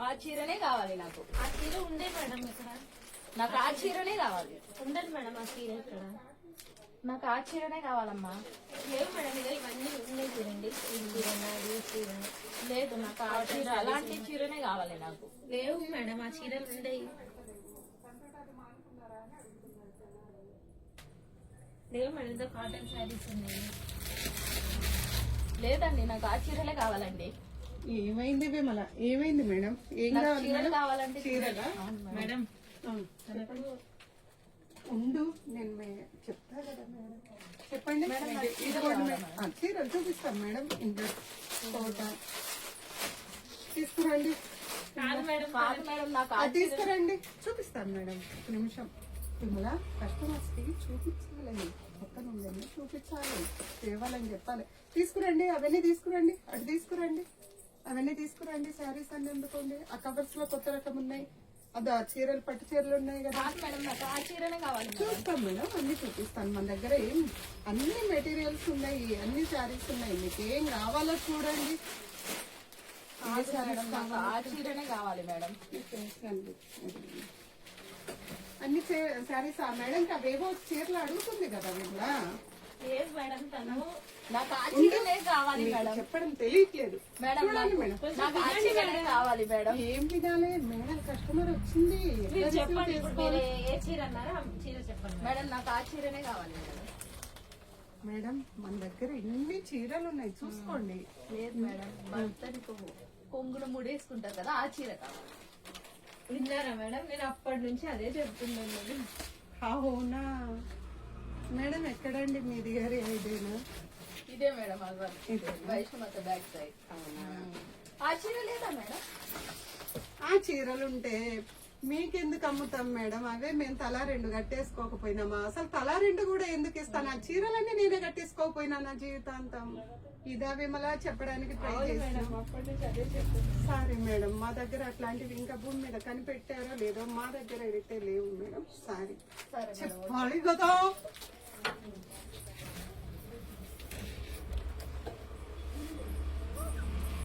ఆ చీరనే కావాలి నాకు. ఆ చీర ఉండే మేడం ఇక్కడ. నాకు ఆ చీరనే కావాలి. ఉండదు మేడం ఆ చీర ఇక్కడ. నాకు ఆ చీరనే కావాలమ్మా. లేవు మేడం ఇదో ఇవన్నీ ఉన్నాయి చూడండి. ఈ చీరనా ఈ చీర లేదు, నాకు ఆ చీర అలాంటి చీరనే కావాలి నాకు. లేవు మేడం ఆ చీరలు ఉండయి. లేవు మేడం ఇదో కాటన్ శారీస్ ఉన్నాయి. లేదండి, నాకు ఆ చీరలే కావాలండి. ఏమైంది విమల? ఏమైంది మేడం? ఏం నాకు కావాలి చీరలు మేడం? కావాలంటే చీరలా? మేడం ఆ. ఉండు, నేను చెప్తా కదా మేడం. చెప్పండి. ఇదిగోండి మేడం. చీరలు చూపిస్తాను మేడం. ఇంట్లో కోట తీసుకురండి. కాదు మేడం కాదు మేడం, నాకు ఆ అది తీసుకురండి, చూపిస్తాను మేడం. ఒక నిమిషం. విమల, కస్టమర్స్ కి చూపించాలి, పక్కన ఉందని చూపించాలి, తేవాలని చెప్పాలి. తీసుకురండి, అవన్నీ తీసుకురండి, అటు తీసుకురండి, అవన్నీ తీసుకురండి. శారీస్ అన్ని అందుకోండి. ఆ కవర్స్ లో కొత్త రకం ఉన్నాయి. అదో ఆ చీరలు, పట్టు చీరలు ఉన్నాయి కదా. కాదు మేడం, నాకు ఆ చీరనే కావాలి మేడం. చూస్తాం మేడం, అన్ని చూపిస్తాను. మన దగ్గర అన్ని మెటీరియల్స్ ఉన్నాయి, అన్ని శారీస్ ఉన్నాయి. మీకు ఏం కావాలో చూడండి. కాదు మేడం, నాకు ఆ చీరనే కావాలి మేడం. అన్ని శారీస్ ఆ మేడం అవేవో చీరలు అడుగుతుంది కదా వీళ్ళ. లేదు మేడం తను నాకు ఆ చీరనే కావాలి మేడం. చెప్పడం తెలియట్లేదు మేడం, చూడండి మేడం. నాకు ఆ చీరనే కావాలి మేడం. ఏం వినాలి మేడం? కస్టమర్ వచ్చింది. మీరు చెప్పండి. ఇప్పుడు మీరు ఏ చీర అన్నారో ఆ చీర చెప్పండి. మేడం, నాకు ఆ చీరనే కావాలి మేడం. మేడం, మన దగ్గర ఎన్ని చీరలు ఉన్నాయి, చూసుకోండి. లేదు మేడం, భర్తని కొంగును ముడేసుకుంటారు కదా, ఆ చీర కావాలి. విన్నారా మేడం? నేను అప్పటి నుంచి అదే చెప్తున్నాను. అవునా మేడం? ఎక్కడండి మీది గారి ఐదేనా? ఇదే మేడం, అది వైష్ణవత బ్యాక్ సైడ్. ఆ చీర లేదా మేడం? ఆ చీరలుంటే మీకెందుకు అమ్ముతాం మేడం? అవే మేము తలా రెండు కట్టేసుకోకపోయినామా? అసలు తలా రెండు కూడా ఎందుకు ఇస్తాను? ఆ చీరలన్నీ నేనే కట్టేసుకోకపోయినా నా జీవితాంతం. ఇదా విమల చెప్పడానికి ట్రై చేస్తాను. అప్పటి నుంచి అదే చెప్తున్నాను. సారీ మేడం, మా దగ్గర అట్లాంటివి ఇంకా భూమి మీద కనిపెట్టారో లేదో మా దగ్గర అయితే లేవు మేడం. సారీ సరే మేడం. చెప్పాలి కదా.